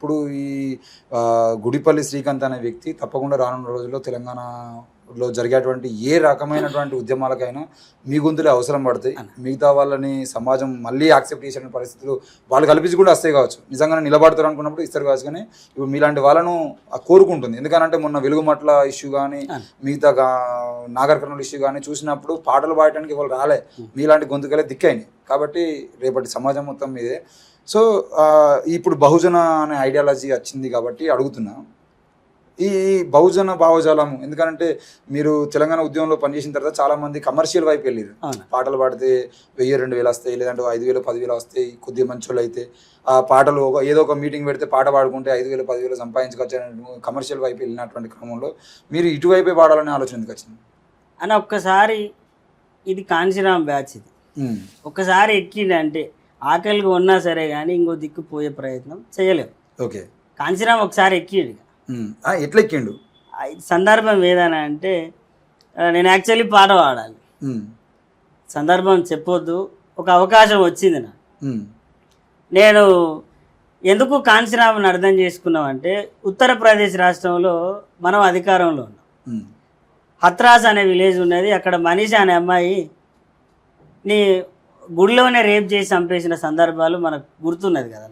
ఇప్పుడు ఈ గుడిపల్లి శ్రీకాంత్ అనే వ్యక్తి తప్పకుండా రానున్న రోజుల్లో తెలంగాణలో జరిగేటువంటి ఏ రకమైనటువంటి ఉద్యమాలకైనా మీ గొంతులే అవసరం పడతాయి. మిగతా వాళ్ళని సమాజం మళ్ళీ యాక్సెప్ట్ చేసే పరిస్థితులు వాళ్ళు కల్పించి కూడా వస్తాయి కావచ్చు, నిజంగానే నిలబడతారు అనుకున్నప్పుడు ఇస్తారు కావచ్చు. కానీ ఇప్పుడు మీలాంటి వాళ్ళను కోరుకుంటుంది. ఎందుకంటే మొన్న వెలుగుమట్ల ఇష్యూ కానీ మిగతా నాగర్ కర్నూలు ఇష్యూ కానీ చూసినప్పుడు పాటలు పాడటానికి వాళ్ళు రాలే, మీలాంటి గొంతుకలే దిక్కైనాయి. కాబట్టి రేపటి సమాజం మొత్తం మీదే. సో ఇప్పుడు బహుజన అనే ఐడియాలజీ వచ్చింది కాబట్టి అడుగుతున్నా, ఈ బహుజన భావజాలము ఎందుకంటే మీరు తెలంగాణ ఉద్యమంలో పనిచేసిన తర్వాత చాలామంది కమర్షియల్ వైపు వెళ్ళారు. పాటలు పాడితే 1000-2000 వస్తాయి, లేదంటే 5000-10,000 వస్తాయి. కొద్దిగా మంచోళ్ళు అయితే ఆ పాటలు ఏదో ఒక మీటింగ్ పెడితే పాట పాడుకుంటే 5,000-10,000 సంపాదించుకోవచ్చు అనే కమర్షియల్ వైపు వెళ్ళినటువంటి క్రమంలో మీరు ఇటువైపే పాడాలనే ఆలోచన ఎందుకు వచ్చింది అని ఒక్కసారి ఇది కాంచీరామ్ బ్యాచ్, ఇది ఒక్కసారి ఎక్కిందంటే ఆకలిగా ఉన్నా సరే కానీ ఇంకో దిక్కు పోయే ప్రయత్నం చేయలేము. ఓకే, కాంచీరామ్ ఒకసారి ఎక్కిండు. ఎట్లా ఎక్కిండు? సందర్భం ఏదైనా అంటే నేను యాక్చువల్లీ పాట పాడాలి, సందర్భం చెప్పొద్దు, ఒక అవకాశం వచ్చింది నాకు. నేను ఎందుకు కాంచీరామ్ని అర్థం చేసుకున్నామంటే ఉత్తరప్రదేశ్ రాష్ట్రంలో మనం అధికారంలో ఉన్నాం. హత్రాస్ అనే విలేజ్ ఉన్నది, అక్కడ మనీషా అనే అమ్మాయి నీ గుడిలోనే రేప్ చేసి చంపేసిన సందర్భాలు మనకు గుర్తున్నది కదా.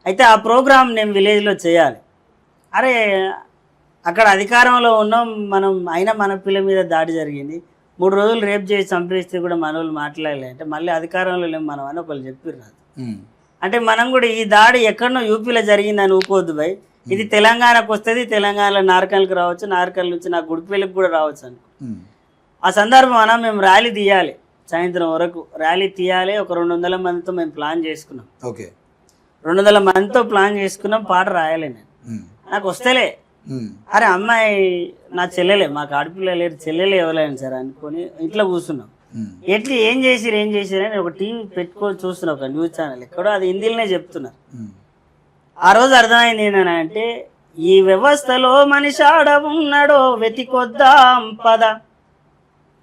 అయితే ఆ ప్రోగ్రామ్ నేను విలేజ్లో చేయాలి. అరే అక్కడ అధికారంలో ఉన్నాం మనం, అయినా మన పిల్ల మీద దాడి జరిగింది, 3 రోజులు రేప్ చేసి చంపేస్తే కూడా మన వాళ్ళు మాట్లాడలే అంటే మళ్ళీ అధికారంలో లేము మనం అని ఒకళ్ళు చెప్పిర్రు. అంటే మనం కూడా ఈ దాడి ఎక్కడనో యూపీలో జరిగిందని ఊకోవద్దు భయ్, ఇది తెలంగాణకు వస్తుంది, తెలంగాణలో నార్కల్కి రావచ్చు, నార్కల్ నుంచి నా గుడిపల్లికి కూడా రావచ్చు అనుకో. ఆ సందర్భం అన్నా మేము ర్యాలీ తీయాలి, సాయంత్రం వరకు ర్యాలీ తీయాలి. ఒక 200 మందితో మేము ప్లాన్ చేసుకున్నాం. ఓకే, 200 మందితో ప్లాన్ చేసుకున్నాం. పాట రాయాలి నేను, నాకు వస్తేలే. అరే అమ్మాయి నా చెల్లెలే, మాకు ఆడపిల్ల లేరు, చెల్లెలే ఎవరైనా సరే అనుకొని ఇంట్లో కూర్చున్నాం. ఎట్లా ఏం చేసిరు అని ఒక టీవీ పెట్టుకొని చూస్తున్నా, ఒక న్యూస్ ఛానల్ ఎక్కడో, అది హిందీలోనే చెప్తున్నారు. ఆ రోజు అర్థమైంది ఏంటని అంటే ఈ వ్యవస్థలో మనిషి ఆడ ఉన్నాడో వెతికొద్దాం పద.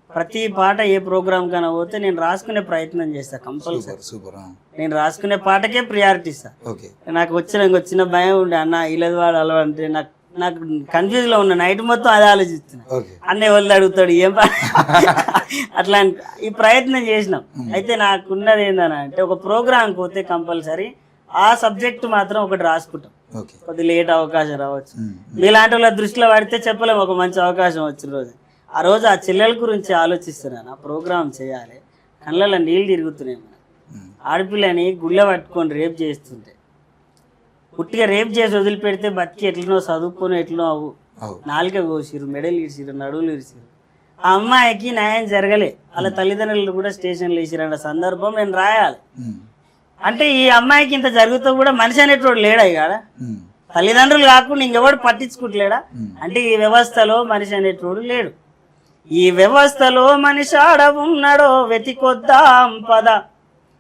ప్రతి పాట ఏ ప్రోగ్రామ్ కన్నా పోతే నేను రాసుకునే ప్రయత్నం చేస్తా కంపల్సరీ. నేను రాసుకునే పాటకే ప్రియారిటీ ఇస్తా. నాకు వచ్చిన భయం ఉండే, అన్న ఇల్లది వాడు అలా అంటే నాకు కన్ఫ్యూజ్ లో ఉన్నా, నైట్ మొత్తం అదే ఆలోచిస్తున్నా, అన్నయ్య వాళ్ళు అడుగుతాడు ఏం అట్లా ఈ ప్రయత్నం చేసినాం. అయితే నాకున్నది ఏందని అంటే ఒక ప్రోగ్రామ్ పోతే కంపల్సరీ ఆ సబ్జెక్ట్ మాత్రం ఒకటి రాసుకుంటాం. కొద్ది లేట్ అవకాశం రావచ్చు, మీలాంటి వాళ్ళ దృష్టిలో పడితే చెప్పలేము ఒక మంచి అవకాశం వచ్చిన రోజు. ఆ రోజు ఆ చెల్లెల గురించి ఆలోచిస్తున్నాను, ఆ ప్రోగ్రామ్ చేయాలి. కళ్ళల్లో నీళ్ళు తిరుగుతున్నాయి. మన ఆడపిల్లని గుళ్ళ పట్టుకొని రేప్ చేస్తుంటే, పుట్టిగా రేప్ చేసి వదిలిపెడితే బతికి ఎట్లనో చదువుకొని ఎట్లనో అవు, నాలుక కోసిరు, మెడలు ఇరిసిరు, నడువులు ఇరిసిరు. ఆ అమ్మాయికి న్యాయం జరగలే, వాళ్ళ తల్లిదండ్రులు కూడా స్టేషన్లో వేసిరన్న సందర్భం నేను రాయాలి. అంటే ఈ అమ్మాయికి ఇంత జరుగుతూ కూడా మనిషి అనేటోడు లేడా ఇక్కడ, తల్లిదండ్రులు కాకుండా ఇంకెవడు పట్టించుకుంటలేడా అంటే ఈ వ్యవస్థలో మనిషి అనేటోడు లేడు. ఈ వ్యవస్థలో మనిషి ఆడ ఉన్నాడో వెతికొద్దాం పద,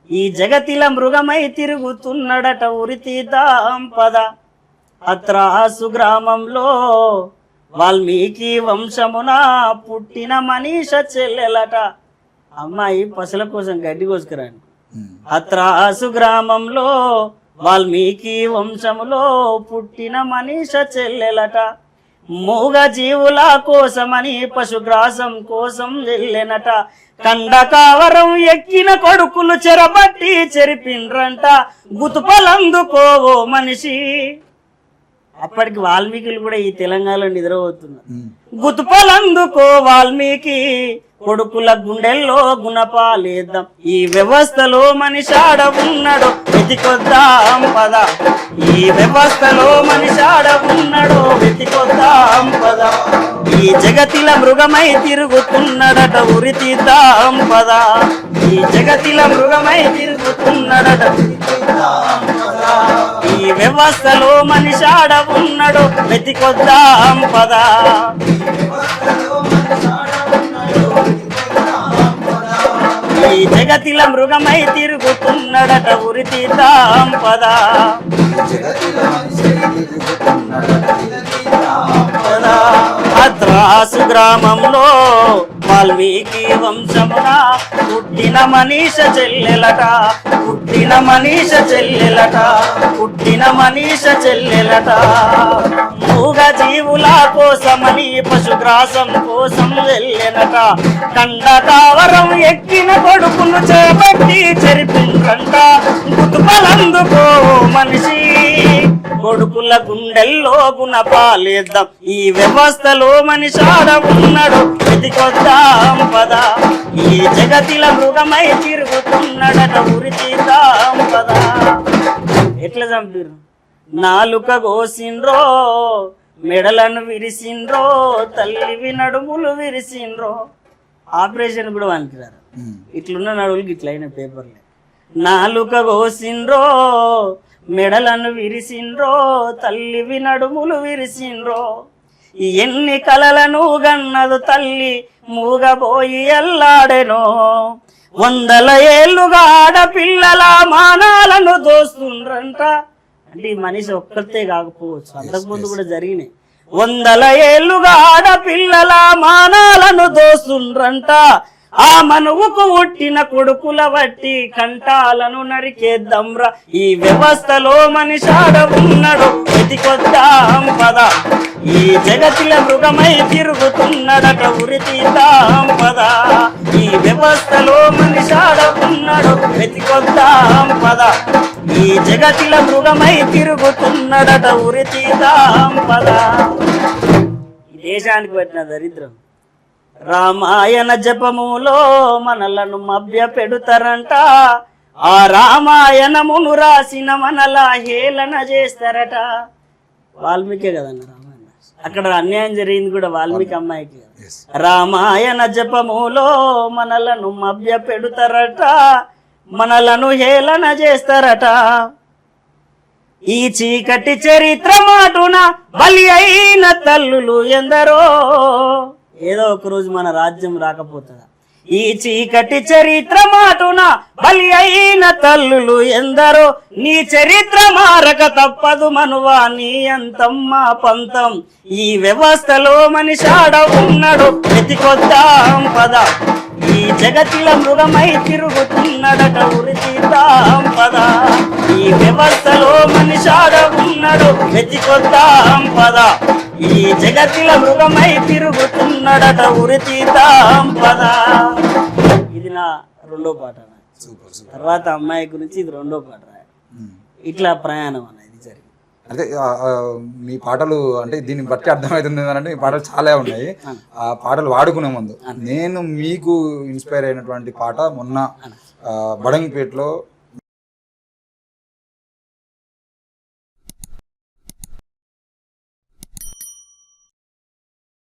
ఈ జగతిల మృగమై తిరుగుతున్నాడట ఉరితీద్దాం పద. హత్రాసు గ్రామంలో వాల్మీకి వంశమున పుట్టిన మనీష చెల్లెలట. అమ్మాయి పసల కోసం గడ్డి కోసుకురాను. హత్రాసు గ్రామంలో వాల్మీకి వంశములో పుట్టిన మనీష చెల్లెలట. మూగ జీవుల కోసమని పశుగ్రాసం కోసం వెళ్ళెనట. కండకావరం ఎక్కిన కొడుకులు చెరబట్టి చెరిపిండ్రంట. గుతుపలందుకోవో మనిషి. అప్పటికి వాల్మీకులు కూడా ఈ తెలంగాణలో నిద్రపోతున్నారు. గుతుపలందుకో వాల్మీకి, కొడుకుల గుండెల్లో గుణపాలేద్దాం. ఈ వ్యవస్థలో మనిషి ఆడ ఉన్నాడో వెతికొద్దాం పద, ఈ వ్యవస్థలో మనిషి ఆడ ఉన్నాడో వెతికొద్దాం పద. ఈ జగతిల మృగమై తిరుగుతున్నాడట ఉరితీద్దాం పద, ఈ జగతిల మృగమై తిరుగుతున్నాడట. ఈ వ్యవస్థలో మనిషి ఆడ ఉన్నాడో వెతికొద్దాం పద. ఈ జగతిల మృగమై తిరుగుతున్నాడట ఉరితీద్దాం పద. హత్రాసు గ్రామంలో వాల్మీకి వంశమున పుట్టిన మనీష చెల్లెలట, పుట్టిన మనీష చెల్లెలట, పుట్టిన మనీష చెల్లెలట. మూగ జీవుల కోసమని పశుగ్రాసం కోసం వెళ్ళెనట, కండకావరం ఎక్కిన కొడుకును చేపట్టి చెరిపిండ్రంట. గుతుపలందుకో మనిషి, కొడుకుల గుండెల్లో గుణపాలేద్దాం, ఈ వ్యవస్థలో మనిషాడ ఉన్నాడు వెతికొద్దాం పద. ఈ జగతిల మృగమై తిరుగుతున్నాడట ఉరి తీద్దాం పద. ఎట్లా చంపిర్రు? నాలుక కోసిండ్రో, మెడలను విరిసిండ్రో, తల్లివి నడుములు విరిసిండ్రో. ఆపరేషన్ కూడా పనికిరారు, ఇట్లున్న నడువులకి ఇట్లయిన పేపర్లే. నాలుక కోసిండ్రో, మెడలను విరిసిండ్రో, తల్లివి నడుములు విరిసిండ్రో. ఎన్ని కలలను గన్నదు తల్లి మూగబోయి అల్లాడెనో. 100 ఏళ్ళుగా ఆడపిల్లల మానాలను దోస్తుండ్రంట. అంటే ఈ మనిషి ఒక్కరితే కాకపోవచ్చు, అంతకుముందు కూడా జరిగినాయి. 100 ఏళ్ళుగా ఆడపిల్లల మానాలను దోస్తుండ్రంట. ఆ మనువుకు పుట్టిన కొడుకుల బట్టి కంటాలను నరికేద్దాంరా, ఈ వ్యవస్థలో మనిషాడ ఉన్నాడు వెతికొద్దాం పద. ఈ జగతిల మృగమై తిరుగుతున్నాడట ఉరి తీద్దాం పద. ఈ వ్యవస్థలో మనిషాడ ఉన్నాడు వెతికొద్దాం పద. ఈ జగతిల మృగమై తిరుగుతున్నాడట ఉరి తీద్దాం పద. ఈ దేశానికి పట్టిన దరిద్రం. రామాయణ జపములో మనలను మభ్య పెడుతారంట, ఆ రామాయణమును రాసిన మనలా హేళన చేస్తారట. వాల్మీకే కదన్న రామాయణ, అక్కడ అన్యాయం జరిగింది కూడా వాల్మీకి అమ్మాయికి. రామాయణ జపములో మనలను మభ్య పెడుతారట, మనలను హేళన చేస్తారట. ఈ చీకటి చరిత్ర మాటున బలి అయిన తల్లులు ఎందరో. ఏదో ఒక రోజు మన రాజ్యం రాకపోతుందా? ఈ చీకటి చరిత్ర మాటున బలి అయిన తల్లులు ఎందరో. నీ చరిత్ర మారక తప్పదు మనువా నీ అంతమ్మ పంతం. ఈ వ్యవస్థలో మనిషాడ ఉన్నాడు వెతికొద్దాం పద. ఈ జగతిల మృగమై తిరుగుతున్నాడట ఉరి తీద్దాం పద. ఈ వ్యవస్థలో మనిషాడ ఉన్నాడు వెతికొద్దాం పద. ఈ జగతిల మృగమై తిరుగుతున్నాడట ఉరి తీద్దాం పద. ఇది నా రెండో పాట. తర్వాత అమ్మాయి గురించి ఇది రెండో పాట. ఇట్లా ప్రయాణం అనేది జరిగింది. అంటే మీ పాటలు అంటే దీన్ని బట్టి అర్థమవుతుంది ఏంటంటే మీ పాటలు చాలా ఉన్నాయి. ఆ పాటలు వాడుకునే ముందు నేను మీకు ఇన్స్పైర్ అయినటువంటి పాట మొన్న బడంగపేటలో